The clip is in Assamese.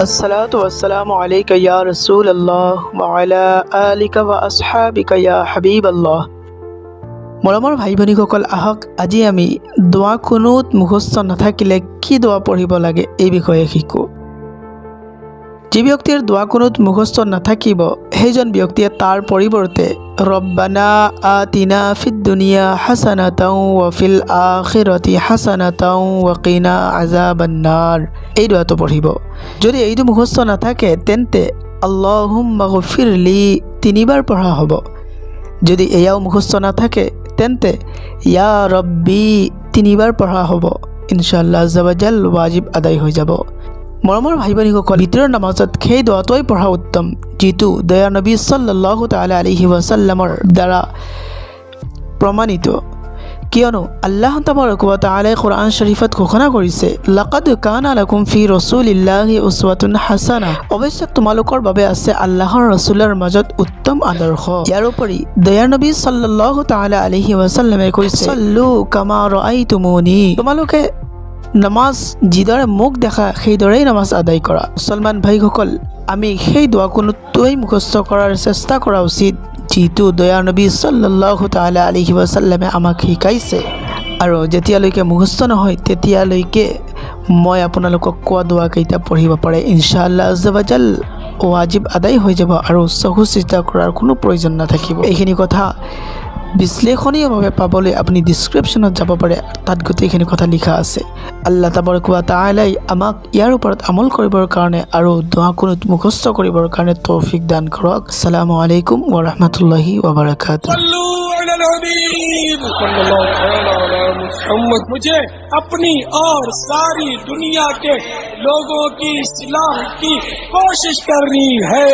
अस्सलातु वस्सलामु अलैका या रसूल अल्लाह व अला आलिका व असहाबिका या हबीब अल्लाह। মৰমৰ ভাই ভনীসকল, আহক আজি আমি দোৱা কুনুত মুখস্থ নাথাকিলে কি দোৱা পঢ়িব লাগে এই বিষয়ে শিকোঁ। যি ব্যক্তিৰ দোৱা কুনুত মুখস্থ নাথাকিব সেইজন ব্যক্তিয়ে তাৰ পৰিৱৰ্তে ৰব্বানা আতিনা ফিদ দুনিয়া হাসানাতাও ওয়া ফিল আখিৰাতি হাসানাতাও ওয়া কিনা আযাবান্নাৰ এই দোৱাটো পঢ়িব। যদি এইটো মুখস্থ নাথাকে তেন্তে আল্লাহুম্মা গফিৰলি তিনিবাৰ পঢ়া হ'ব। যদি এয়াও মুখস্থ নাথাকে তেন্তে ইয়া ৰব্বি তিনিবাৰ পঢ়া হ'ব। ইনশাআল্লাহ আজ্জা ওয়া জাল ৱাজিব আদায় হৈ যাব। মৰমৰ ভাই ভনীসকল, ভিতৰৰ নামাজত সেই দোৱাটোৱে পঢ়া উত্তম যিটো দয়া নবী সাল্লাল্লাহু তাআলা আলাইহি ওয়াসাল্লামৰ দ্বাৰা প্ৰমাণিত, কিয়নো আল্লাহ তাবাৰক ওয়া তাআলাই কোৰআন শৰীফত ঘোষণা কৰিছে, লাকাদ কানা লাকুম ফি ৰাসূলিল্লাহি উসওয়াতুন হাসানা, অৱশ্যে তোমালোকৰ বাবে আছে আল্লাহৰ ৰাসূলৰ মাজত উত্তম আদৰ্শ। ইয়াৰ উপৰি দয়া নবী সাল্লাল্লাহু তাআলা আলাইহি ওয়াসাল্লামে কৈছে, সাল্লু কামা ৰাআইতুমুনি, তোমালোকে নামাজ যিদৰে মোক দেখা সেইদৰেই নামাজ আদায় কৰা। মুছলমান ভাইসকল, আমি সেই দোৱা কুনুতটোৱেই মুখস্থ কৰাৰ চেষ্টা কৰা উচিত যিটো দয়া নবী সাল্লাল্লাহু তাআলা আলাইহি ওয়াসাল্লামে আমাক শিকাইছে। আৰু যেতিয়ালৈকে মুখস্থ নহয় তেতিয়ালৈকে মই আপোনালোকক কোৱা দোৱাকেইটা পঢ়িব পাৰে। ইনশাআল্লাহ আজ্জা ওয়া জাল ৱাজিব আদায় হৈ যাব আৰু চকু চিন্তা কৰাৰ কোনো প্ৰয়োজন নাথাকিব। এইখিনি কথা বিশ্লেষণীয়ভাৱে পাবলৈ আপুনি ডিছক্ৰিপশ্যনত যাব পাৰে, তাত গোটেইখিনি কথা লিখা আছে। আল্লাহ তাবাৰক ওয়া তাআলাই আমাক ইয়াৰ ওপৰত আমল কৰিবৰ কাৰণে আৰু দোৱা কুনুত মুখস্থ কৰিবৰ কাৰণে তৌফিক দান কৰক। আসসালামু আলাইকুম ওয়া রাহমাতুল্লাহি ওয়া বারাকাতুহু। मुझे अपनी और सारी दुनिया के लोगों की इस्लाह की कोशिश करनी है।